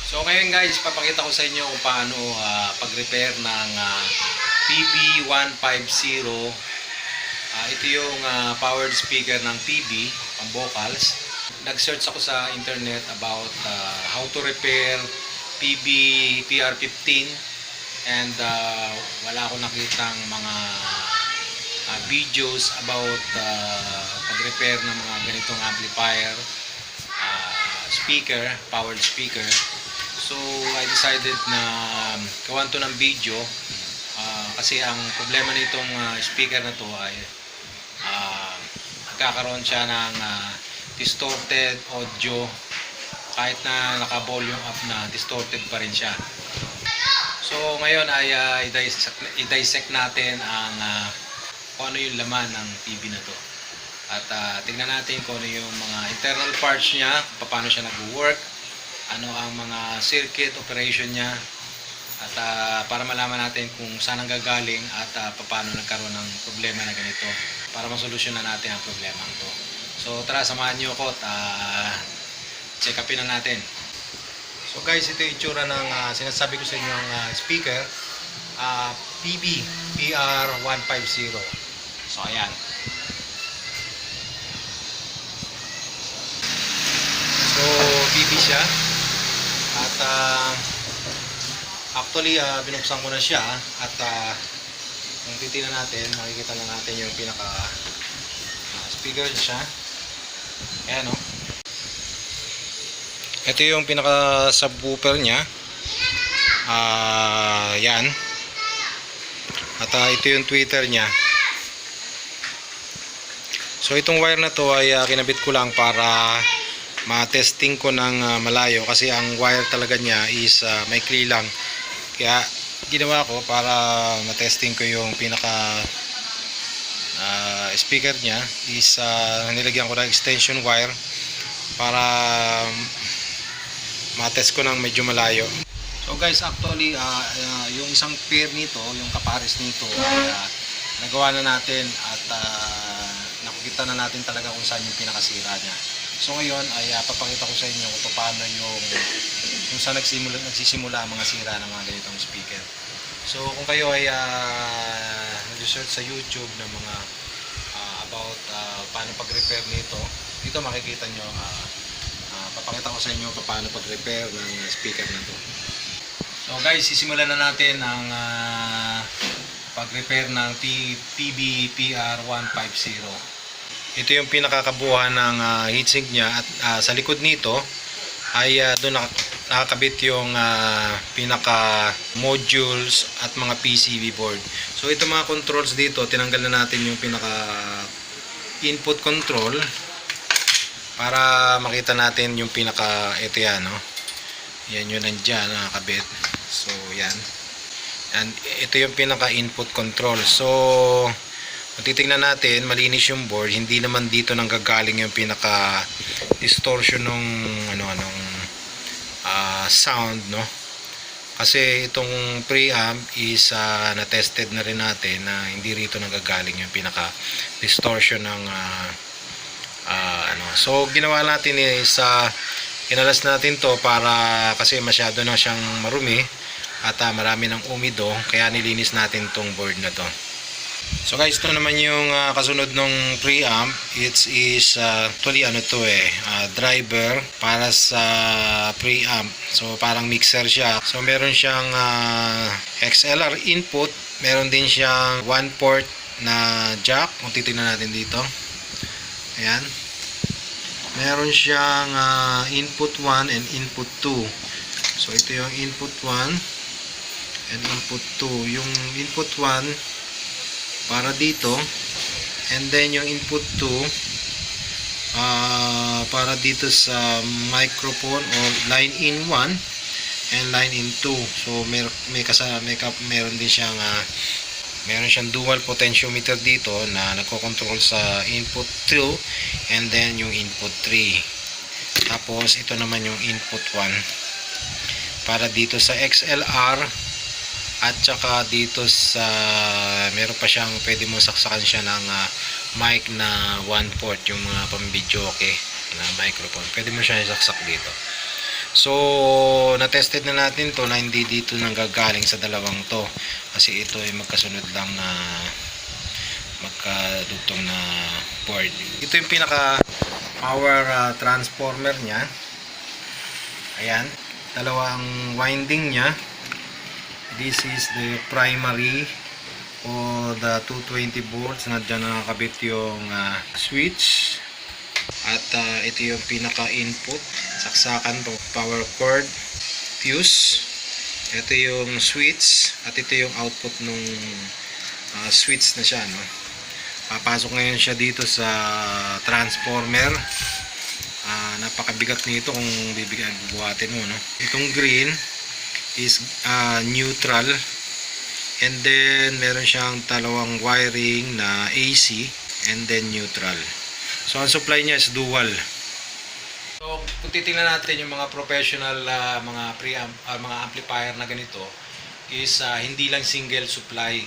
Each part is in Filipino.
So ngayon guys, papakita ko sa inyo kung paano pag-repair ng PB150. Ito yung powered speaker ng PB, pang vocals. Nag-search ako sa internet about how to repair PB PR15 and wala akong nakitang mga videos about pag-repair ng mga ganitong amplifier, speaker, powered speaker. So I decided na gawan to ng video kasi ang problema nitong speaker na to ay nagkakaroon siya ng distorted audio. Kahit na naka-volume up na, distorted pa rin siya. So ngayon ay i-dissect natin ang kung ano yung laman ng PB na to. At tingnan natin kung ano yung mga internal parts niya, paano siya nag-work, ano ang mga circuit operation niya, at para malaman natin kung saan ang gagaling at paano nagkaroon ng problema na ganito para masolusyonan natin ang problema ito. So tara, samahan niyo ako at check upin na natin. So guys, ito yung itsura ng sinasabi ko sa inyo ang speaker, PB PR150. So ayan. So PB siya. At actually binuksan ko na siya at kung titingnan natin, makikita na natin yung pinaka speaker siya. Ayan o. Ito yung pinaka subwoofer niya. Yan. At ito yung tweeter niya. So itong wire na to ay kinabit ko lang para ma-testing ko ng malayo kasi ang wire talaga niya is maikli lang. Kaya ginawa ko para ma-testing ko yung pinaka speaker niya is nilagyan ko ng extension wire para ma-test ko ng medyo malayo. So guys, actually yung isang pair nito, yung kapares nito ay nagawa na natin at nakikita na natin talaga kung saan yung pinakasira niya. So ngayon ay papakita ko sa inyo kung paano yung saan nagsisimula ang mga sira ng mga ganitong speaker. So kung kayo ay nag-search sa YouTube ng mga about paano pag-repair nito, dito makikita nyo, papakita ko sa inyo paano pag-repair ng speaker na to. So guys, sisimulan na natin ang pag-repair ng PB PR150. Ito yung pinakakabuuan ng heatsink niya at sa likod nito ay doon nakakabit yung pinaka modules at mga PCB board. So ito mga controls dito, tinanggal na natin yung pinaka input control para makita natin yung pinaka ito yan, no? Yan yun nandiyan nakakabit. So yan. And ito yung pinaka input control. So kung titingnan natin, malinis yung board, hindi naman dito nanggagaling yung pinaka distortion ng sound, no? Kasi itong preamp is na-tested na rin natin na hindi rito nanggagaling yung pinaka distortion ng So ginawa natin is kinalas natin to para kasi masyado na siyang marumi at marami ng umido, kaya nilinis natin tong board na to. So guys, ito naman yung kasunod ng preamp. It is actually driver para sa preamp. So parang mixer siya. So meron siyang XLR input, meron din siyang one port na jack. Kung titingnan natin dito, ayan, meron siyang input 1 and input 2. So ito yung input 1 and input 2. Yung input 1 para dito, and then yung input 2 para dito sa microphone o line in 1 and line in 2. So meron din siyang meron siyang dual potentiometer dito na nagko-control sa input 2 and then yung input 3. Tapos ito naman yung input 1 para dito sa XLR. At saka dito sa meron pa siyang pwede mo saksakan siya ng mic na one port, yung mga pambidyoke na microphone, pwede mo siya isaksak dito. So, na-tested na natin to na hindi dito nanggagaling sa dalawang to. Kasi ito ay magkasunod lang na magkadugtong na board. Ito yung pinaka power transformer niya. Ayan. Dalawa ang winding niya. This is the primary o the 220 volts na dyan nakakabit yung switch. At ito yung pinaka-input, saksakan, power cord, fuse. Ito yung switch at ito yung output nung switch na siya, no? Papasok ngayon siya dito sa transformer. Napakabigat nito kung bubuhatin mo, no? Itong green is neutral, and then meron siyang dalawang wiring na AC and then neutral. So ang supply niya is dual. So kung titingnan natin yung mga professional mga preamp mga amplifier na ganito is hindi lang single supply.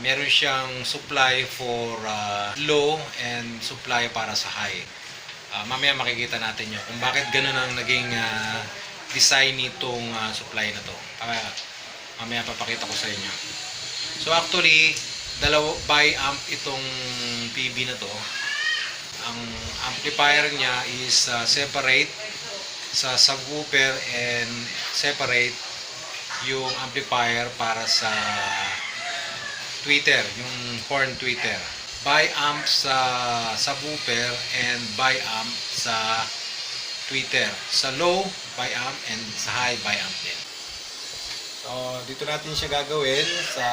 Meron siyang supply for low and supply para sa high. Mamaya makikita natin yun kung bakit ganun ang naging design nitong supply na to. Mamaya papakita ko sa inyo. So actually, bi-amp itong PB na to. Ang amplifier niya is separate sa subwoofer and separate yung amplifier para sa tweeter, yung horn tweeter. Bi-amp sa subwoofer and bi-amp sa tweeter. Sa low, bi-amp, and sa high, bi-amp din. So, dito natin siya gagawin sa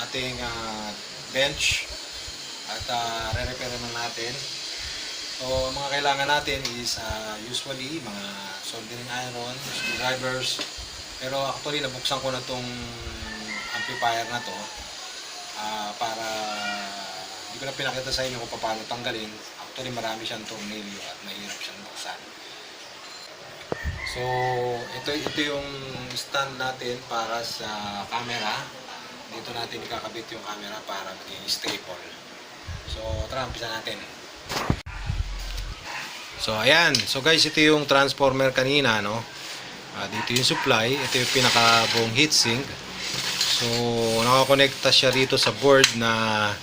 ating bench at re-repair na natin. So, mga kailangan natin is usually mga soldering iron, screwdrivers. Pero actually, nabuksan ko na tong amplifier na to para hindi ko na pinakita sa inyo kung paano tanggalin. Actually, marami siyang tornilyo at mahirap siyang buksan. So, ito yung stand natin para sa camera. Dito natin ikakabit yung camera para maging stable. So, tara, umpisa natin. So, ayan. So, guys, ito yung transformer kanina, no? Dito yung supply. Ito yung pinaka-buong heatsink. So, nakakonekta siya rito sa board na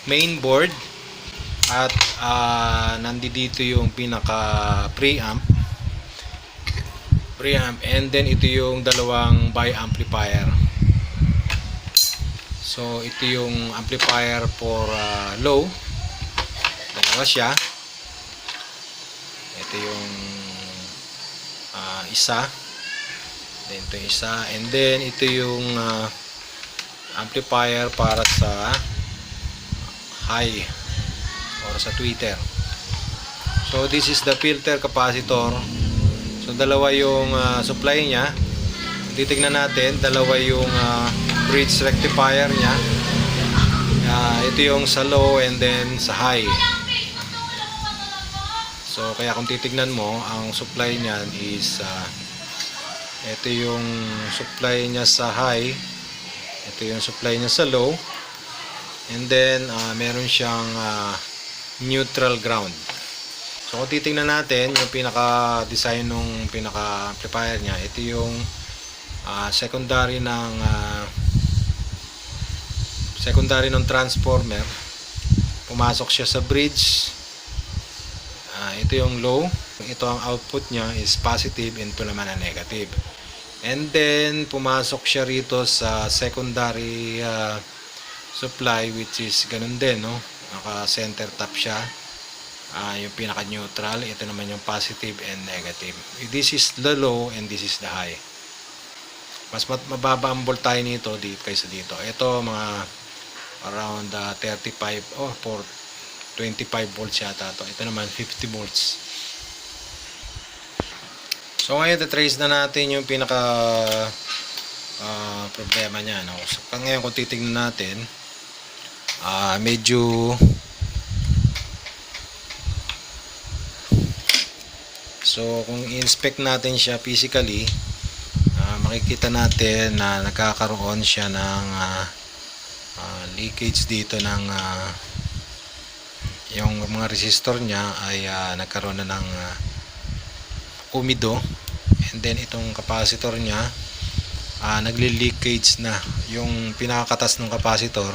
main board. At nandito yung pinaka preamp, and then ito yung dalawang bi-amplifier. So ito yung amplifier for low, dalawa siya. Ito yung isa, then ito yung isa, and then ito yung amplifier para sa high or sa tweeter. So this is the filter capacitor. So dalawa yung supply niya. Titingnan natin, dalawa yung bridge rectifier niya. Ito yung sa low and then sa high. So kaya kung titingnan mo, ang supply niyan is ito yung supply niya sa high, ito yung supply niya sa low, and then meron siyang neutral ground. So kung titingnan natin yung pinaka-design ng pinaka-amplifier niya, ito yung secondary ng transformer. Pumasok siya sa bridge. Ito yung low. Ito ang output niya is positive, and ito naman ang negative. And then pumasok siya rito sa secondary supply, which is ganun din, no? Naka center top siya. Yung pinaka neutral, ito naman yung positive and negative. This is the low and this is the high. Mas mababa ang voltage nito dito kaysa dito. Ito mga around 35 for 25 volts yata to. Ito naman 50 volts. So ngayon trace na natin yung pinaka problema niya, no? So ngayon kung titingnan natin, medyo so kung inspect natin siya physically, makikita natin na nagkakaroon siya ng leakage dito ng yung mga resistor niya ay nagkaroon na ng umido, and then itong capacitor niya nagli-leakage na yung pinakakatas ng capacitor,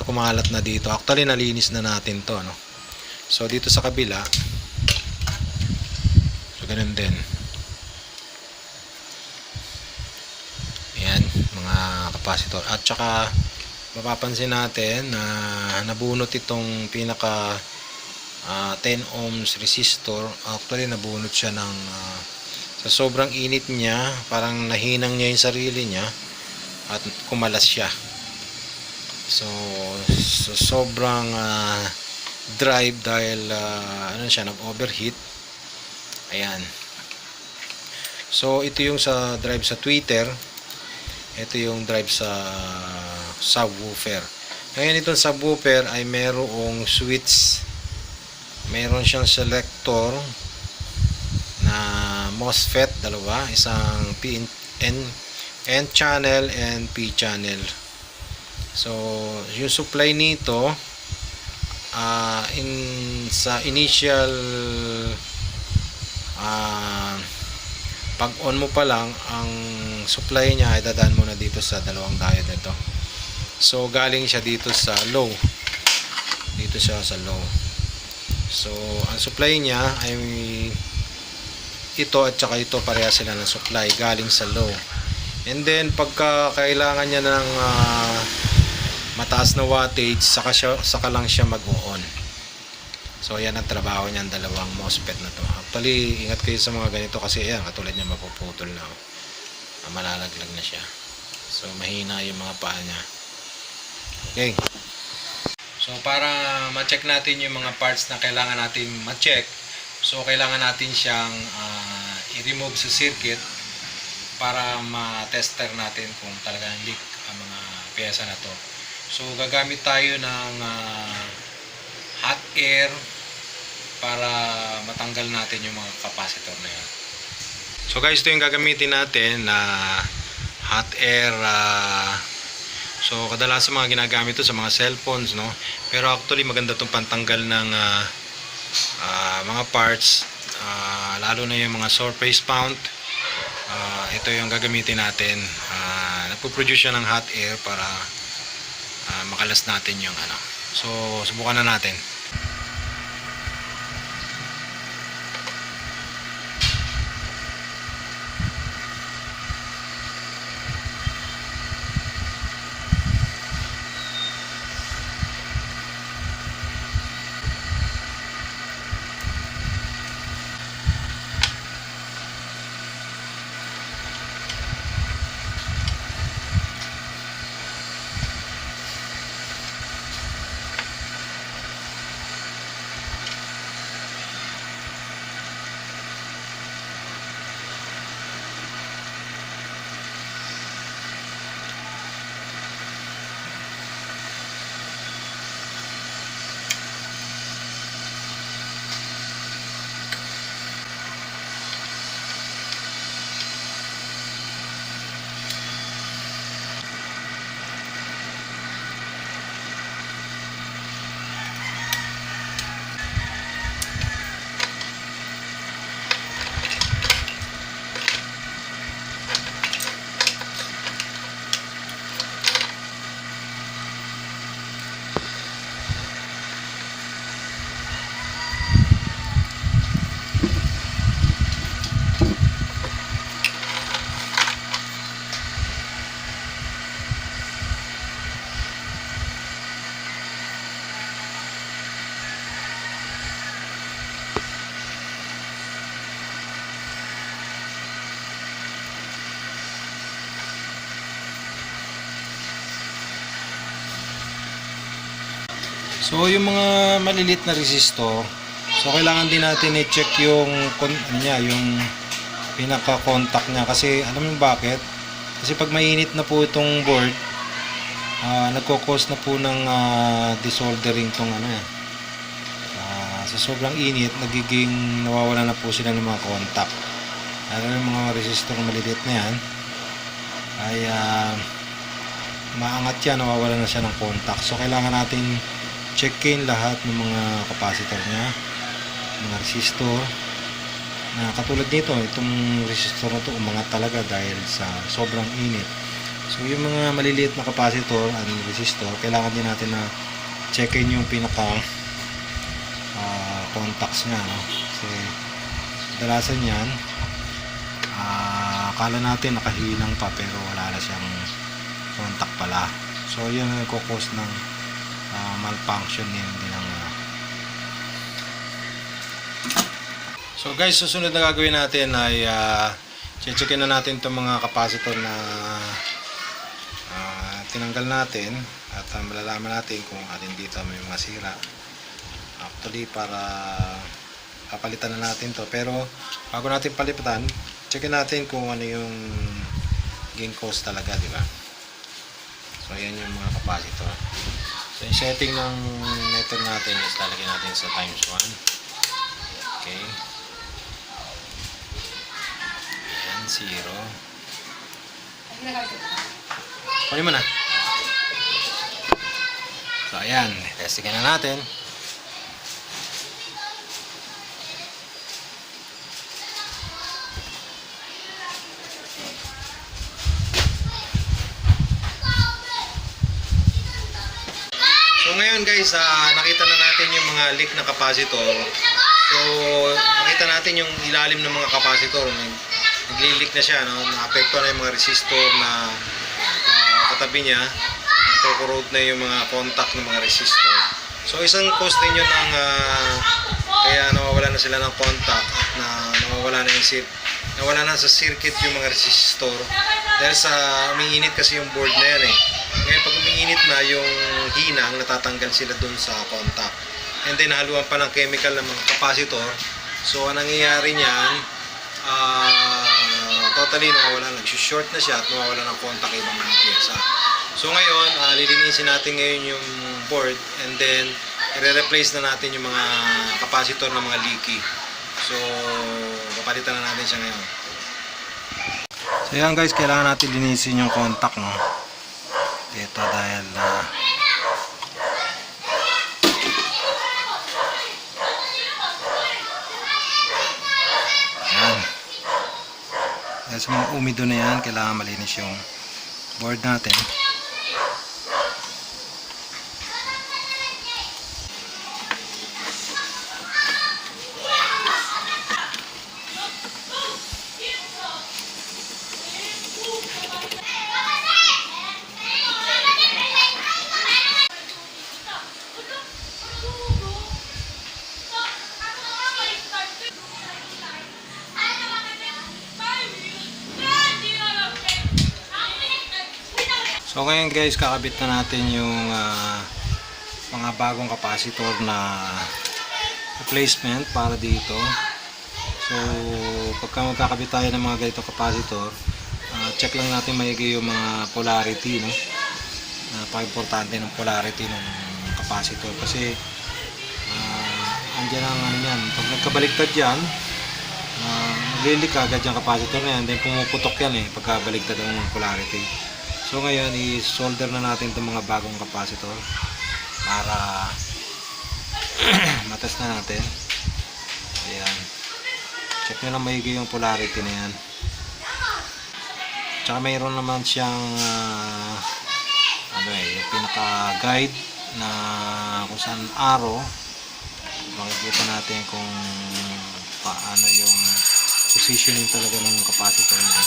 kumalat na dito. Actually nalinis na natin to, no? So dito sa kabila, so ganun din. Ayan, mga capacitor. At saka mapapansin natin na nabunot itong pinaka 10 ohms resistor. Actually nabunot siya ng sa sobrang init niya, parang nahinang niya yung sarili niya at kumalas siya. So sobrang drive dahil siya, nag-overheat. Ayan. So ito yung sa drive sa tweeter, ito yung drive sa subwoofer. Ngayon itong subwoofer ay merong switch, meron siyang selector na MOSFET, dalawa, isang N channel and P channel. So yung supply nito sa initial pag on mo pa lang, ang supply niya ay dadaan mo na dito sa dalawang diode nito. So galing siya dito sa low, dito siya sa low. So ang supply niya ay ito at saka ito, pareha sila ng supply galing sa low. And then pagka kailangan niya ng mataas na wattage, saka lang siya mag-on. So yan ang trabaho niyan, dalawang MOSFET na to. Actually ingat kayo sa mga ganito kasi ayan, katulad niya mapuputol na, malalaglag na siya. So mahina yung mga paa niya. Okay, so para ma-check natin yung mga parts na kailangan natin ma-check, so kailangan natin siyang i-remove sa circuit para ma-tester natin kung talagang leak ang mga pyesa na to. So gagamit tayo ng hot air para matanggal natin yung mga capacitor na yan. So guys, ito yung gagamitin natin na hot air. So kadalasan mga ginagamit ito sa mga cellphones, no? Pero actually maganda itong pantanggal ng mga parts, lalo na yung mga surface mount. Ito yung gagamitin natin. Nagpo-produce siya ng hot air para makalas natin yung So subukan na natin. So yung mga malilit na resistor, so kailangan din natin i-check yung yung pinaka-contact niya, kasi alam mo bakit? Kasi pag mainit na po itong board, nagko-cause na po ng desoldering tong sa sobrang init, nagiging nawawala na po sila ng mga contact. Yung mga resistor na malilit na yan ay maangat yan, nawawala na siya ng contact. So kailangan natin checkin lahat ng mga capacitor niya, mga resistor, Katulad nito, itong resistor na to umangat talaga dahil sa sobrang init. So yung mga maliliit na capacitor and resistor, kailangan din natin na checkin yung pinaka contacts nya, no? Kasi kadalasan yan, akala natin nakahinang pa pero wala na siyang contact pala. So yun ang nagkukos ng malfunction din ng So guys, susunod na gagawin natin ay checkin na natin itong mga capacitor na tinanggal natin at malalaman natin kung alin dito may mga sira. Actually, para papalitan na natin to, pero bago natin palitan, checkin natin kung ano yung gain cause talaga, di ba? So ayan yung mga capacitor. So yung setting ng meter natin is lalagyan natin sa times 1. Okay. Ayan, 0. Kunin mo na. So ayan, testingin na natin. So ngayon guys, nakita na natin yung mga leak na capacitor. So nakita natin yung ilalim ng mga capacitor. Nagli-leak na siya, no? Naapekto na yung mga resistor na katabi niya. Nagko-corrode na yung mga contact ng mga resistor. So isang cause din yun ng kaya nawawala na sila ng contact at nawawala na sa circuit yung mga resistor dahil sa umiinit kasi yung board na yan eh. Ngayon pag umiinit na yung hinang, natatanggal sila dun sa contact. And then haluan pa ng chemical ng mga capacitor. So ang nangyayari niyan, totally nawawala, nag-short na siya at nawawala ng contact ibang mga pyesa. So ngayon, lilinisin natin ngayon yung board and then i-replace na natin yung mga capacitor ng mga leaky. So papalitan na natin siya ngayon. So yan guys, kailangan natin linisin yung contact, no? Ito dahil yan. Dahil sa mga umido na yan, kailangan malinis yung board natin. So ngayon guys, kakabit na natin yung mga bagong capacitor na replacement para dito. So pagka magkakabit tayo ng mga ganito capacitor, check lang natin maigi yung mga polarity, no? Napaka-importante ng polarity ng capacitor kasi andyan ang ano yan, pag nagkabaliktad yan, maglilik agad yung capacitor na yan, then pumuputok yan pagkabaliktad ang polarity. So ngayon, i-solder na natin itong mga bagong capacitor para matest na natin. Ayan. Check nyo lang maigi yung polarity na yan. Tsaka mayroon naman siyang yung pinaka-guide na kung saan arrow. Makikita natin kung paano yung positioning talaga ng capacitor niya.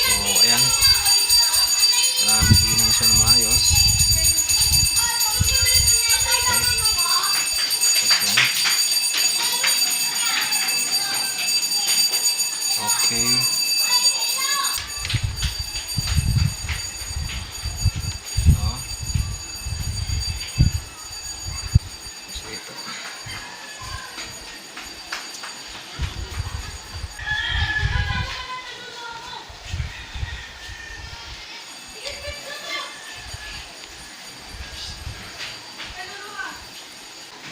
So ayan, hinang siya na maayos. Okay, tapos yan. Okay, so ito.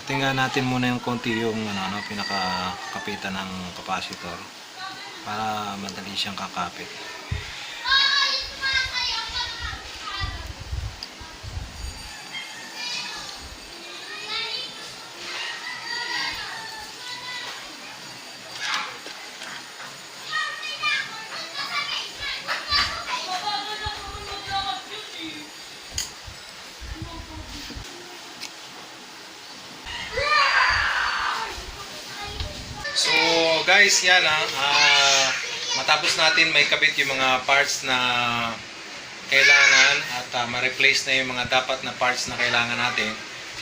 Tingnan natin muna yung konti yung pinakakapitan ng capacitor para madali siyang kakapit. So guys, yan matapos natin may kabit yung mga parts na kailangan at ma-replace na yung mga dapat na parts na kailangan natin.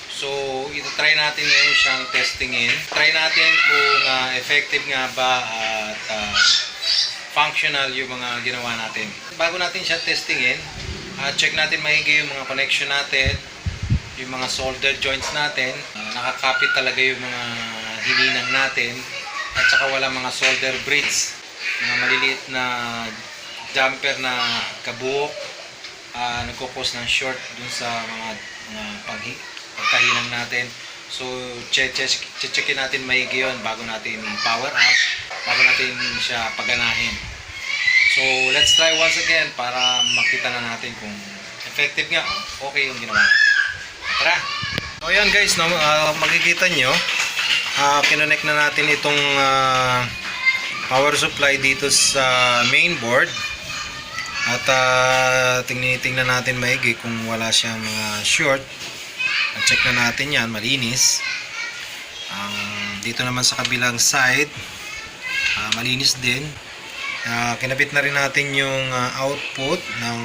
So ito-try natin ngayon siyang testingin. Try natin kung effective nga ba at functional yung mga ginawa natin. Bago natin siya testingin, check natin maigi yung mga connection natin, yung mga solder joints natin, nakakapit talaga yung mga hininang natin, at saka wala mga solder brits, mga maliliit na jumper na kabuok, nagkukos ng short dun sa mga pagkahinang natin. So checkin natin maigi yun bago natin power up, bago natin siya paganahin. So let's try once again para makita na natin kung effective nga, okay yung ginawa. Tara! So yan guys, no, makikita nyo, kinonect na natin itong power supply dito sa main board. At tingnan natin maigi kung wala siyang short. Check na natin yan, malinis. Dito naman sa kabilang side, malinis din. Kinabit na rin natin yung output ng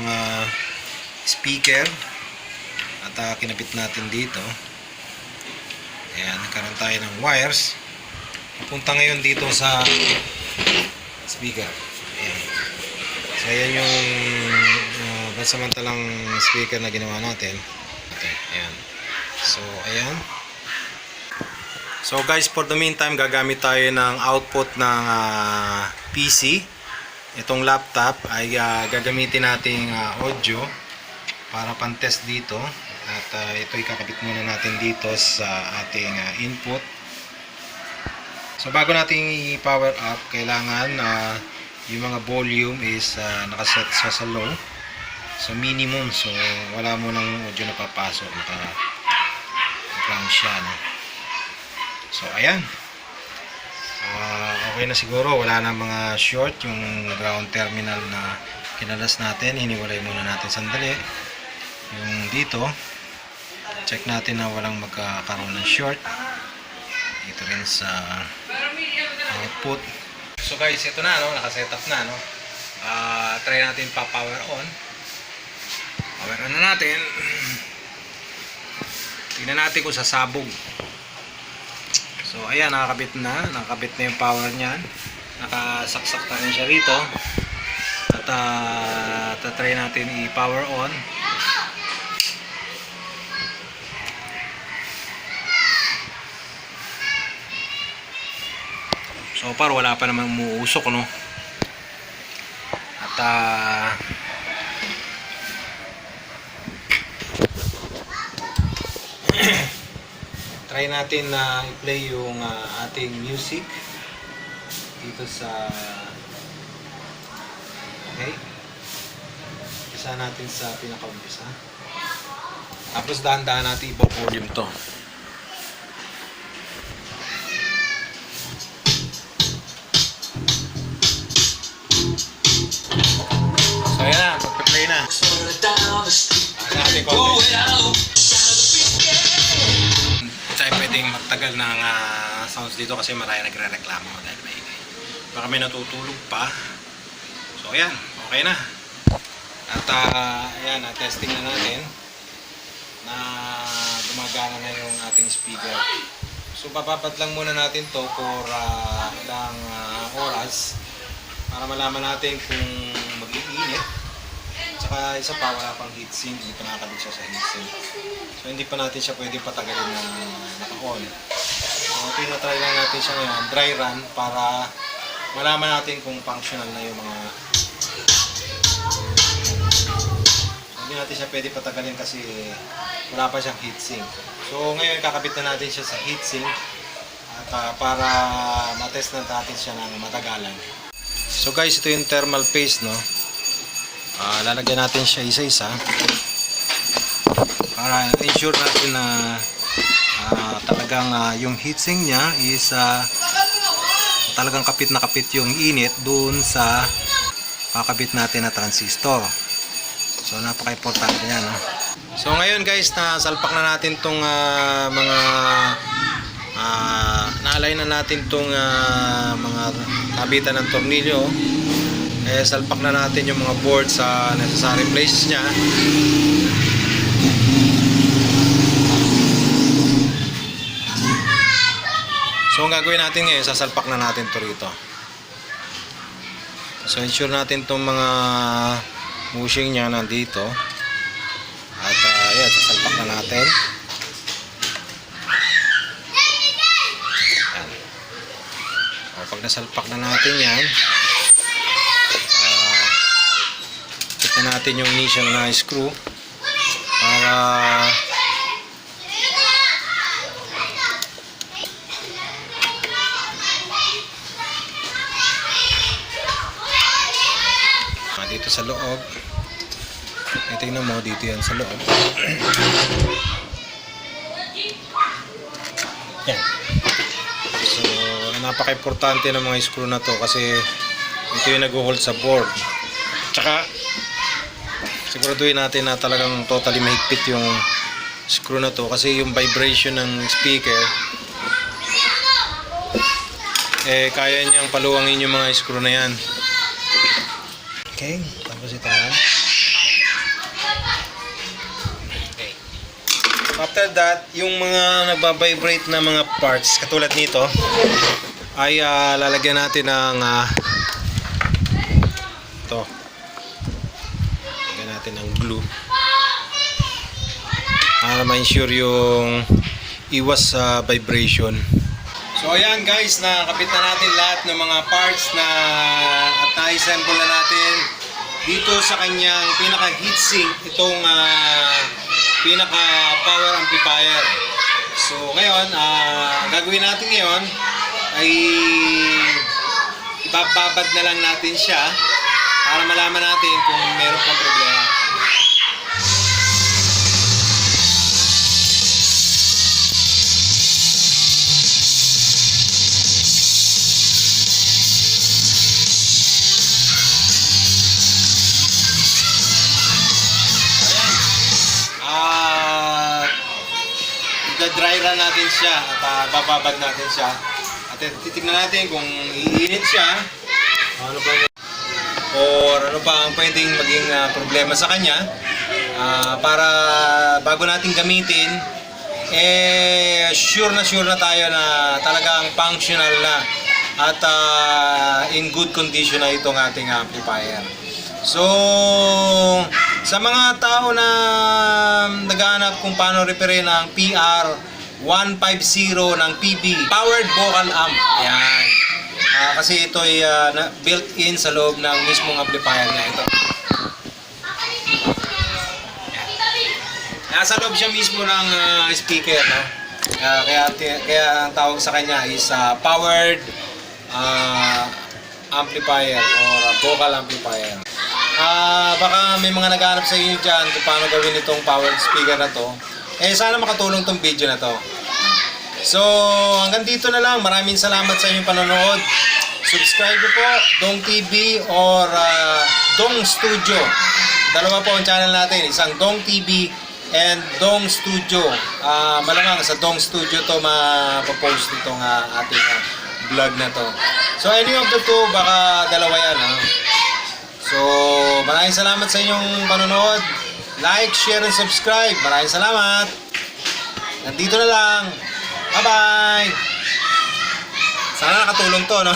speaker. At kinabit natin dito. Ayan, nagkaroon tayo ng wires. Papunta ngayon dito sa speaker. Ayan. So ayan yung pansamantalang speaker na ginawa natin. Okay, ayan. So ayan. So guys, for the meantime, gagamit tayo ng output ng PC. Itong laptop ay gagamitin nating audio para pan-test dito. At ito ikakabit muna natin dito sa ating input. So bago natin i-power up, kailangan yung mga volume is nakaset sa low. So minimum, so wala mo ng audio na papasok. Naka-ground siya, no? So ayan. Okay na siguro, wala na mga short yung ground terminal na kinalas natin. Hiniwalay muna natin sandali. Yung dito, check natin na walang magkakaroon ng short. Dito rin sa output. So guys, ito na, no, naka-setup na, no. Try natin pa-power on. Power on na natin. Tingnan natin kung sasabog. So ayan, nakakabit na yung power niyan. Nakasaksak na rin siya rito. At try natin i-power on. So far wala pa namang umuusok, no. At try natin na i-play yung ating music dito sa okay. Isa natin sa pinaka-umpisa. Tapos dahan-dahan natin i-volume to. So yan na, magpa-play na. Natin konti. Tayo pwedeng magtagal ng sounds dito kasi marami nagre-reklamo dahil may baka may natutulog pa. So ayan, okay na. At ayan, testing na natin na gumagana na yung ating speaker. So papapat lang muna natin to for ilang oras para malaman natin kung mag-iinit. Tsaka isa pa, wala pang heatsink, hindi pa nakakabit siya sa heatsink. So hindi pa natin siya pwede patagalin na naka-on. So tinatry lang natin siya ngayon, dry run, para malaman natin kung functional na yung mga hindi natin siya pwede patagalin kasi wala pa siyang heatsink. So ngayon kakabit na natin siya sa heatsink at para matest na natin siya ng matagalan. So guys, ito yung thermal paste, no. Lalagyan natin siya isa-isa para ensure natin na talagang yung heatsink niya is talagang kapit na kapit yung init doon sa kakabit natin na transistor. So napaka-importante yan, no? So ngayon guys, nasalpak na natin tong mga na-align na natin tong mga kabitan ng tornilyo. Salpak na natin yung mga board sa necessary places niya. So ang gagawin natin ngayon, sasalpak na natin to rito. So ensure natin itong mga bushing niya nandito. At yan, sasalpak na natin. Yan. O, pag nasalpak na natin yan, check na natin yung initial na screw para dito sa loob. Tingnan mo, dito yan sa loob. Yan. So, napaka-importante ng mga screw na to kasi ito yung nag-hold sa board. Tsaka, siguraduhin natin na talagang totally mahigpit yung screw na to kasi yung vibration ng speaker kaya niyang paluwangin yung mga screw na yan. Okay, tapos ito na. Okay. After that, yung mga nagbabibrate na mga parts katulad nito ay lalagyan natin ng ito. Lagyan natin ng glue para ma-ensure yung iwas sa vibration. So ayan guys, nakakabit na natin lahat ng mga parts na at na-assemble na natin dito sa kanyang pinaka heatsink, itong pinaka power amplifier. So ngayon, gagawin natin ngayon ay ibababad na lang natin siya para malaman natin kung meron pang problema. Dry run natin siya at bababad natin siya at titignan natin kung iinit siya ano pa ang pwedeng maging problema sa kanya para bago natin gamitin sure na tayo na talagang functional na at in good condition na itong ating amplifier. So sa mga tao na naghahanap kung paano repair ang PR150 ng PB powered vocal amp, yan. Kasi ito ay built-in sa loob ng mismong amplifier niya ito. Nasa loob siya mismo ng speaker, no? Kaya ang tawag sa kanya is powered amplifier or vocal amplifier. Baka may mga naghahanap sa inyo dyan kung paano gawin itong powered speaker na to. Sana makatulong tong video na to. So, hanggang dito na lang. Maraming salamat sa inyong panonood. Subscribe po, Dong TV or Dong Studio. Dalawa po ang channel natin. Isang Dong TV and Dong Studio. Malamang sa Dong Studio to mapopost itong ating vlog na to. So, any of the two, baka dalawa yan. So, maraming salamat sa inyong panonood. Like, share, and subscribe. Maraming salamat. Nandito na lang. Bye-bye. Sana nakatulong to, no?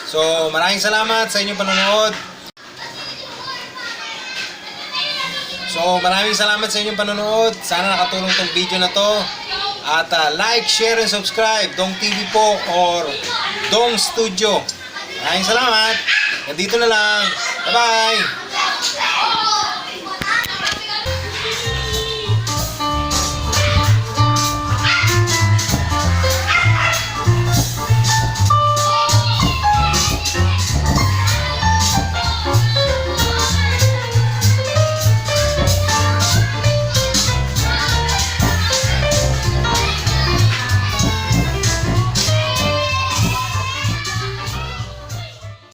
So, maraming salamat sa inyong panonood. Sana nakatulong tong video na to. At like, share, and subscribe. Dong TV po or Dong Studio. Maraming salamat. Nandito na lang. Bye-bye!